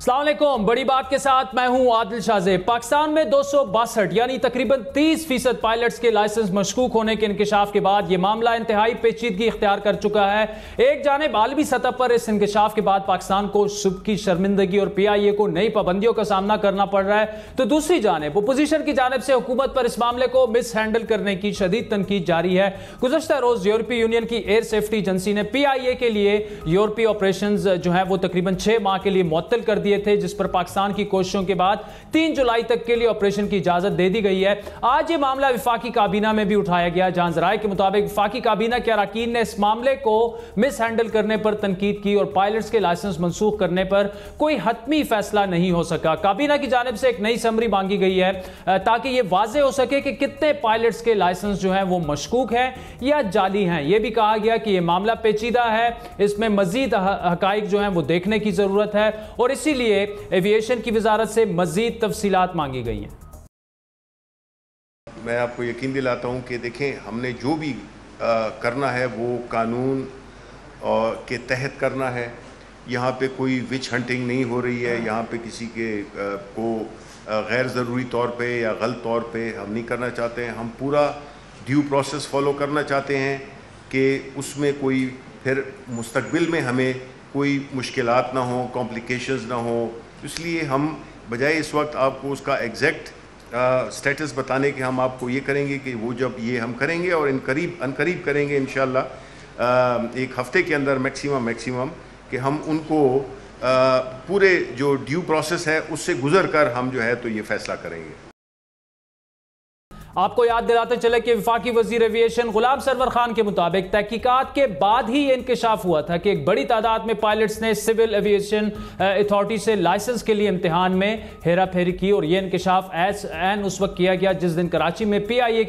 अस्सलाम वालेकुम। बड़ी बात के साथ मैं हूं आदिल शाहज़ेब। पाकिस्तान में 262 यानी तकरीबन 30% पायलट्स के लाइसेंस मशकूक होने के इंकशाफ के बाद यह मामला इंतहाई पेचीदगी इख्तियार कर चुका है। एक जानिब आलमी सतह पर इस इंकशाफ के बाद पाकिस्तान को सुबह की शर्मिंदगी और PIA को नई पाबंदियों का सामना करना पड़ रहा है, तो दूसरी जानिब अपोजिशन की जानिब से हुकूमत पर इस मामले को मिस हैंडल करने की शदीद तनकीद जारी है। गुज़श्ता रोज यूरोपीय यूनियन की एयर सेफ्टी एजेंसी ने PIA के लिए यूरोपीय ऑपरेशन जो है वो तकरीबन 6 माह के लिए मुअत्तल कर दिए थे, जिस पर पाकिस्तान की कोशिशों के बाद 3 जुलाई तक के लिए ऑपरेशन की इजाजत दे दी गई है। आज ये मामला विफाकी काबीना में भी उठाया गया, जहां ज़राए के मुताबिक विफाकी काबीना के अरकान ने इस मामले को मिस हैंडल करने पर तनकीद की और पायलट्स के लाइसेंस मनसूख करने पर कोई हतमी फैसला नहीं हो सका। काबीना की जानिब से एक नई समरी मांगी गई है ताकि यह वाज़ेह हो सके कि कितने पायलट्स के लाइसेंस जो है वो मशकूक हैं या जाली हैं। यह भी कहा गया कि यह मामला पेचीदा है, इसमें मजीद हकाइक जो है वो देखने की जरूरत है और इसीलिए एविएशन की वजारत से मजीद तफसीलात मांगी गई हैं। मैं आपको यकीन दिलाता हूं कि देखें, हमने जो भी करना है वो कानून के तहत करना है। यहाँ पे कोई विच हंटिंग नहीं हो रही है, यहाँ पे किसी के को गैर ज़रूरी तौर पे या गलत तौर पे हम नहीं करना चाहते हैं। हम पूरा ड्यू प्रोसेस फॉलो करना चाहते हैं कि उसमें कोई फिर मुस्तकबिल में हमें कोई मुश्किलात ना हो, कॉम्प्लिकेशंस ना हो। इसलिए हम बजाय इस वक्त आपको उसका एग्जैक्ट स्टेटस बताने के हम आपको ये करेंगे कि वो जब ये हम करेंगे और अनकरीब करेंगे इंशाल्लाह एक हफ्ते के अंदर मैक्सिमम कि हम उनको पूरे जो ड्यू प्रोसेस है उससे गुजर कर हम जो है तो ये फैसला करेंगे। आपको याद दिलाते चले कि वफाकी वजीर एविएशन गुलाम सरवर खान के मुताबिक तहकीकात के बाद ही इंकशाफ हुआ था कि एक बड़ी तादाद में पायलट्स ने सिविल एविएशन अथॉरिटी से लाइसेंस के लिए इम्तिहान में हेरा फेरी की और यह इंकशाफ एन उस वक्त किया गया जिस दिन कराची में PIA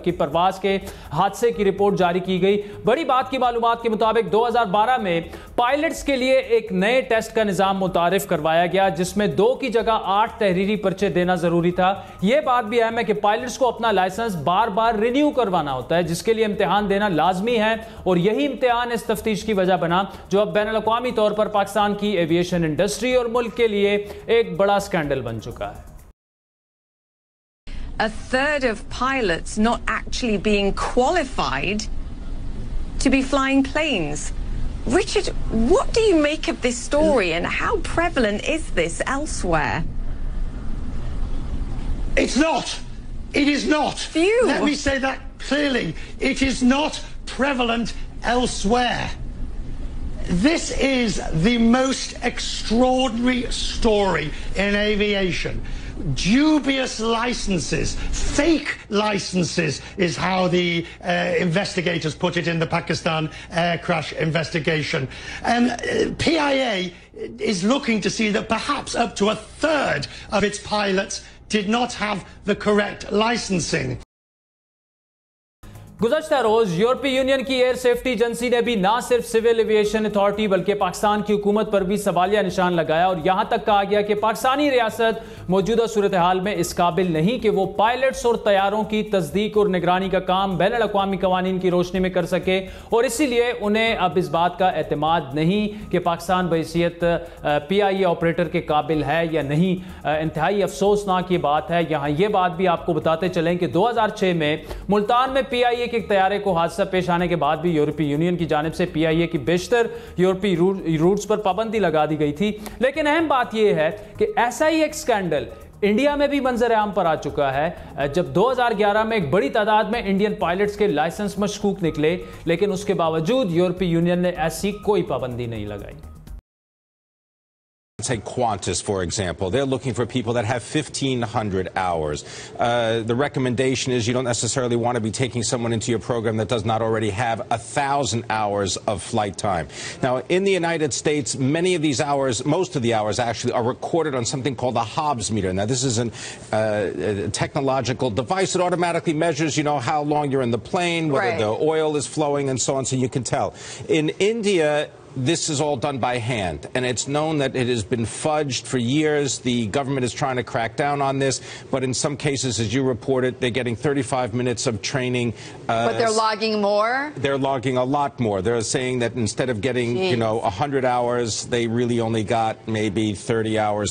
की परवाज के हादसे की रिपोर्ट जारी की गई। बड़ी बात की मालूमात के मुताबिक 2012 में पायलट्स के लिए एक नए टेस्ट का निज़ाम मुतारिफ करवाया गया, जिसमें 2 की जगह 8 तहरीरी पर्चे देना जरूरी था। यह बात भी अहम है कि पायलट्स को अपना लाइसेंस बार बार रिन्यू करवाना होता है, जिसके लिए इम्तिहान देना लाजमी है और यही इम्तिहान इस तफ्तीश की वजह बना जो अब बैनुल अक़वामी तौर पर पाकिस्तान की एविएशन इंडस्ट्री और मुल्क के लिए एक बड़ा स्कैंडल बन चुका है। A third of pilots not actually being qualified to be flying planes. Richard, what do you make of this story and how prevalent is this elsewhere? It's not. It is not. Phew. Let me say that clearly. It is not prevalent elsewhere. This is the most extraordinary story in aviation. Dubious licenses, fake licenses is how the investigators put it in the Pakistan air crash investigation. And PIA is looking to see that perhaps up to a third of its pilots did not have the correct licensing. गुज़श्ता रोज यूरोपीय union की air safety agency ने भी ना सिर्फ civil aviation authority बल्कि पाकिस्तान की हुकूमत पर भी सवालिया निशान लगाया और यहां तक कहा गया कि पाकिस्तानी रियासत मौजूदा सूरत हाल में इस काबिल नहीं कि वो पायलट्स और तैयारों की तस्दीक और निगरानी का काम बैनुल अक़वामी क़वानीन की रोशनी में कर सके और इसीलिए उन्हें अब इस बात का एतमाद नहीं कि पाकिस्तान बहैसियत PIA ऑपरेटर के काबिल है या नहीं। इंतहाई अफसोसनाक ये बात है। यहाँ ये बात भी आपको बताते चलें कि 2006 में मुल्तान में PIA के एक तैयारे को हादसा पेश आने के बाद भी यूरोपीय यूनियन की जानिब से PIA की बेशतर यूरोपीय रूट्स पर पाबंदी लगा दी गई थी। लेकिन अहम बात यह है कि ऐसा ही एक स्कैंडल इंडिया में भी मंजर आम पर आ चुका है जब 2011 में एक बड़ी तादाद में इंडियन पायलट्स के लाइसेंस मशकूक निकले, लेकिन उसके बावजूद यूरोपीय यूनियन ने ऐसी कोई पाबंदी नहीं लगाई। Take Qantas, for example. They're looking for people that have 1,500 hours. The recommendation is you don't necessarily want to be taking someone into your program that does not already have 1,000 hours of flight time. Now, in the United States, many of these hours, most of the hours actually, are recorded on something called a Hobbs meter. Now, this is a technological device that automatically measures, how long you're in the plane, whether the oil is flowing, and so on, so you can tell. In India, this is all done by hand, and it's known that it has been fudged for years. The government is trying to crack down on this, but in some cases, as you reported, they're getting 35 minutes of training. But they're logging more? They're logging a lot more. They're saying that instead of getting, 100 hours, they really only got maybe 30 hours.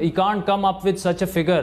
he can't come up with such a figure.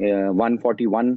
141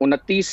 29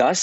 10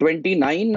29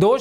2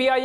PIA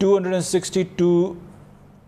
262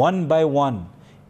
1 by 1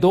2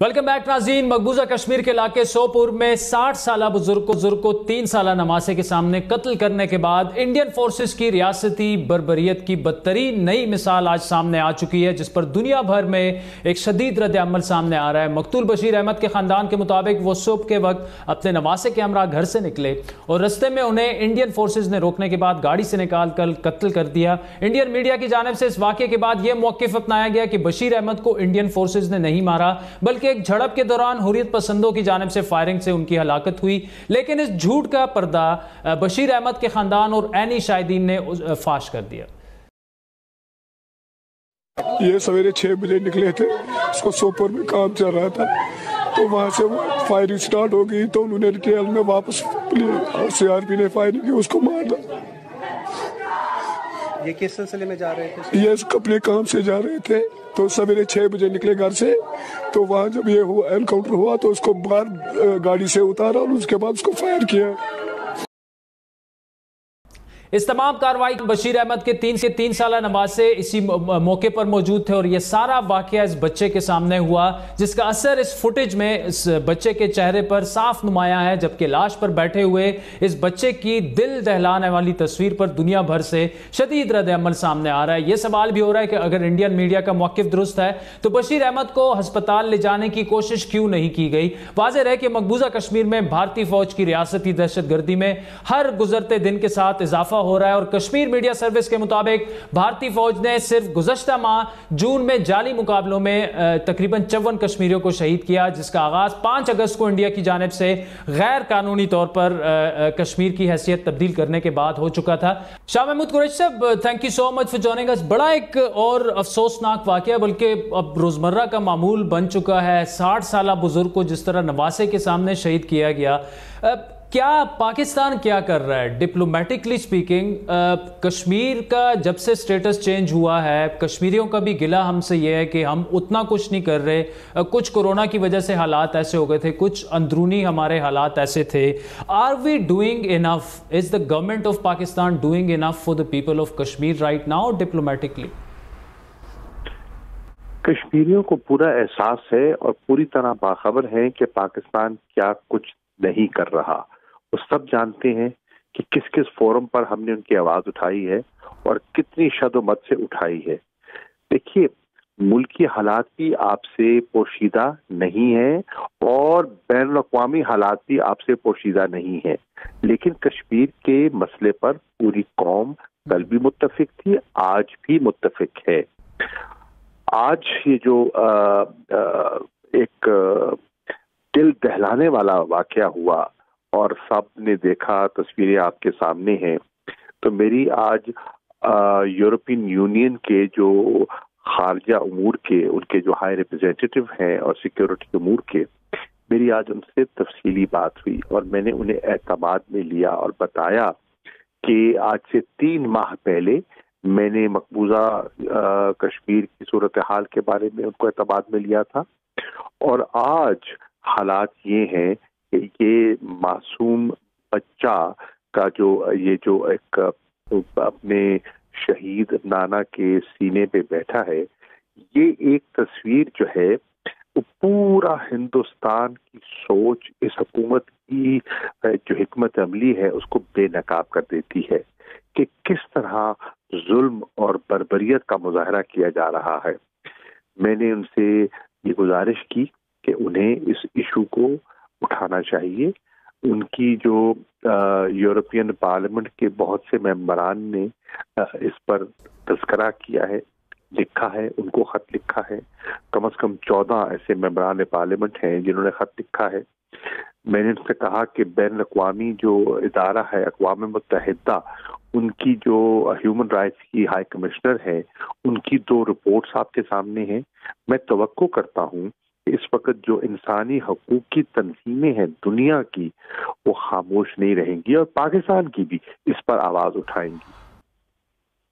welcome back नाज़रीन। मकबूजा कश्मीर के इलाके सोपुर में 60 साल बुजुर्ग को 3 साल नवासे के सामने कत्ल करने के बाद इंडियन फोर्सेस की रियासती बर्बरियत की बदतरीन नई मिसाल आज सामने आ चुकी है, जिस पर दुनिया भर में एक शदीद रद्द अमल सामने आ रहा है। मकतूल बशीर अहमद के खानदान के मुताबिक वो सुबह के वक्त अपने नवासे के हमरा घर से निकले और रस्ते में उन्हें इंडियन फोर्सेज ने रोकने के बाद गाड़ी से निकाल कर कत्ल कर दिया। इंडियन मीडिया की जानिब से इस वाक़े के बाद यह मौक़िफ़ अपनाया गया कि बशीर अहमद को इंडियन फोर्सेज ने नहीं मारा, बल्कि एक झड़प के दौरान हुर्रियत पसंदों की जानिब से फायरिंग से उनकी हलाकत हुई। लेकिन इस झूठ का पर्दा बशीर अहमद के खानदान और एनी शाहिदीन ने फाश कर दिया। ये सवेरे 6 बजे निकले थे, उसको सोपोर में काम चल रहा था, तो वहां से फायरिंग स्टार्ट हो गई, तो उन्होंने रिटेल में वापस सीआरपी ने फायरिंग की, उसको मार दिया। ये किस सिलसिले में जा रहे थे? ये अपने काम से जा रहे थे, तो सवेरे 6 बजे निकले घर से, तो वहाँ जब ये हुआ एनकाउंटर हुआ तो उसको बाहर गाड़ी से उतारा और उसके बाद उसको फायर किया। इस तमाम कार्रवाई बशीर अहमद के 3 साल नवासे इसी मौके पर मौजूद थे और यह सारा वाकया इस बच्चे के सामने हुआ, जिसका असर इस फुटेज में इस बच्चे के चेहरे पर साफ नुमायां है। जबकि लाश पर बैठे हुए इस बच्चे की दिल दहलाने वाली तस्वीर पर दुनिया भर से शदीद रद्द अमल सामने आ रहा है। यह सवाल भी हो रहा है कि अगर इंडियन मीडिया का मौक़िफ़ दुरुस्त है तो बशीर अहमद को हस्पताल ले जाने की कोशिश क्यों नहीं की गई। वाज़ेह है कि मकबूजा कश्मीर में भारतीय फौज की रियासती दहशतगर्दी में हर गुजरते दिन के साथ इजाफा हो रहा है और कश्मीर मीडिया सर्विस के मुताबिक भारतीय फौज ने सिर्फ गुज़श्ता माह जून में जाली मुकाबलों में तकरीबन 54 कश्मीरियों को शहीद किया, जिसका आगाज 5 अगस्त को इंडिया की जानिब से गैर कानूनी तौर पर कश्मीर की हैसियत तब्दील करने के बाद हो चुका था। शाह महमूद कुरैशी साहब, thank you so much for joining us. बड़ा एक और अफसोसनाक वाकया, बल्कि अब रोजमर्रा का मामूल बन चुका है। 60 साल बुजुर्ग को जिस तरह नवासे के सामने शहीद किया गया, क्या पाकिस्तान क्या कर रहा है? डिप्लोमेटिकली स्पीकिंग कश्मीर का जब से स्टेटस चेंज हुआ है, कश्मीरियों का भी गिला हमसे यह है कि हम उतना कुछ नहीं कर रहे। कुछ कोरोना की वजह से हालात ऐसे हो गए थे, कुछ अंदरूनी हमारे हालात ऐसे थे। Are we doing enough? Is the government of Pakistan doing enough for the people of Kashmir right now diplomatically? कश्मीरियों को पूरा एहसास है और पूरी तरह बाखबर है कि पाकिस्तान क्या कुछ नहीं कर रहा। वो सब जानते हैं कि किस किस फोरम पर हमने उनकी आवाज उठाई है और कितनी शदोमत से उठाई है। देखिए, मुल्की हालात भी आपसे पोशीदा नहीं है और बैन अवी हालात भी आपसे पोशीदा नहीं है, लेकिन कश्मीर के मसले पर पूरी कौम कल भी मुत्तफिक थी, आज भी मुत्तफिक है। आज ये जो एक दिल दहलाने वाला वाकया हुआ और सब ने देखा, तस्वीरें आपके सामने हैं, तो मेरी आज यूरोपियन यूनियन के जो खारजा उमूर के उनके जो हाई रिप्रेजेंटेटिव हैं और सिक्योरिटी उमूर के, मेरी आज उनसे तफसीली बात हुई और मैंने उन्हें एतमाद में लिया और बताया कि आज से 3 माह पहले मैंने मकबूजा कश्मीर की सूरत हाल के बारे में उनको एतमाद में लिया था और आज हालात ये हैं कि ये मासूम बच्चा का ये जो एक अपने शहीद नाना के सीने पे बैठा है, ये एक तस्वीर जो है वो पूरा हिंदुस्तान की सोच, इस हुकूमत की जो हिकमत अमली है उसको बेनकाब कर देती है कि किस तरह जुल्म और बर्बरियत का मुजाहरा किया जा रहा है। मैंने उनसे ये गुजारिश की कि उन्हें इस इशू को उठाना चाहिए। उनकी जो यूरोपियन पार्लियामेंट के बहुत से मेंबरान ने इस पर तज़किरा किया है, लिखा है, उनको खत लिखा है। कम से कम 14 ऐसे मेंबरान पार्लियामेंट हैं जिन्होंने खत लिखा है। मैंने उनसे कहा कि बैन अक़वामी जो इदारा है अक़वाम मुत्तहिदा, उनकी जो ह्यूमन राइट्स की हाई कमिश्नर है, उनकी 2 रिपोर्ट्स आपके सामने हैं। मैं तवक्को करता हूँ इस वक्त जो इंसानी हकूक की तंजीमें हैं दुनिया की, वो खामोश नहीं रहेंगी और पाकिस्तान की भी इस पर आवाज उठाएंगी।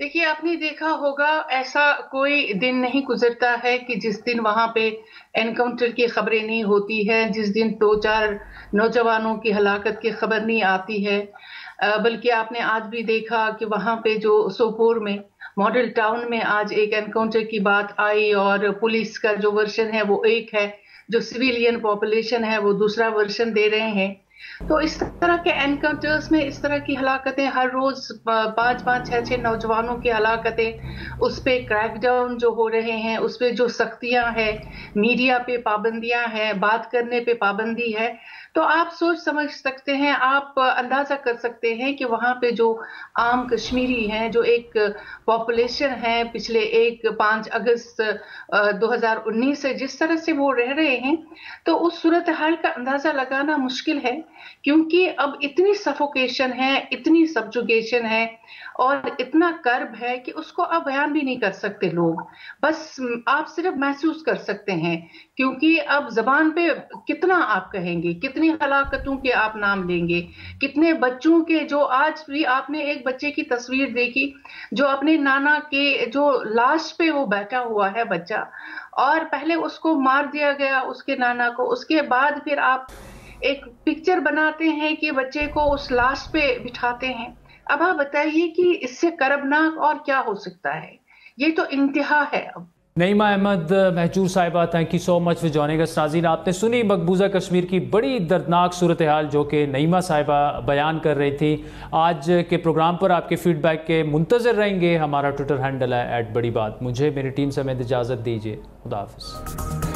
देखिए, आपने देखा होगा ऐसा कोई दिन नहीं गुजरता है कि जिस दिन वहां पे एनकाउंटर की खबरें नहीं होती है, जिस दिन 2-4 नौजवानों की हलाकत की खबर नहीं आती है। बल्कि आपने आज भी देखा कि वहां पे जो सोपोर में मॉडल टाउन में आज एक एनकाउंटर की बात आई और पुलिस का जो वर्जन है वो एक है, जो सिविलियन पॉपुलेशन है वो दूसरा वर्जन दे रहे हैं। तो इस तरह के एनकाउंटर्स में इस तरह की हलाकतें हर रोज 5-5, 6-6 नौजवानों की हलाकतें, उस पे क्रैकडाउन जो हो रहे हैं, उस पे जो सख्तियां हैं, मीडिया पे पाबंदियां हैं, बात करने पे पाबंदी है। तो आप सोच समझ सकते हैं, आप अंदाजा कर सकते हैं कि वहां पे जो आम कश्मीरी हैं, जो एक पॉपुलेशन है पिछले 5 अगस्त 2019 से जिस तरह से वो रह रहे हैं, तो उस सूरत हाल का अंदाजा लगाना मुश्किल है, क्योंकि अब इतनी सफोकेशन है, इतनी सब्जुगेशन है और इतना कर्ब है कि उसको अब बयान भी नहीं कर सकते लोग। बस आप सिर्फ महसूस कर सकते हैं, क्योंकि अब जबान पे कितना आप कहेंगे, कितनी हलाकतों के आप नाम लेंगे, कितने बच्चों के, जो आज भी आपने एक बच्चे की तस्वीर देखी जो अपने नाना के जो लाश पे वो बैठा हुआ है बच्चा, और पहले उसको मार दिया गया उसके नाना को, उसके बाद फिर आप एक पिक्चर बनाते हैं कि बच्चे को उस लाश पे बिठाते हैं। अब आप बताइए कि इससे कर्बनाक और क्या हो सकता है? ये तो इंतहा है अब। नईमा अहमद महजूर साहिबा, thank you so much for joining us. नाज़रीन, आपने सुनी मकबूजा कश्मीर की बड़ी दर्दनाक सूरत हाल जो कि नईमा साहिबा बयान कर रही थी। आज के प्रोग्राम पर आपके फीडबैक के मुंतज़र रहेंगे। हमारा ट्विटर हैंडल है @बड़ी बात। मुझे मेरी टीम समेत इजाज़त दीजिए। खुदा हाफ़िज़।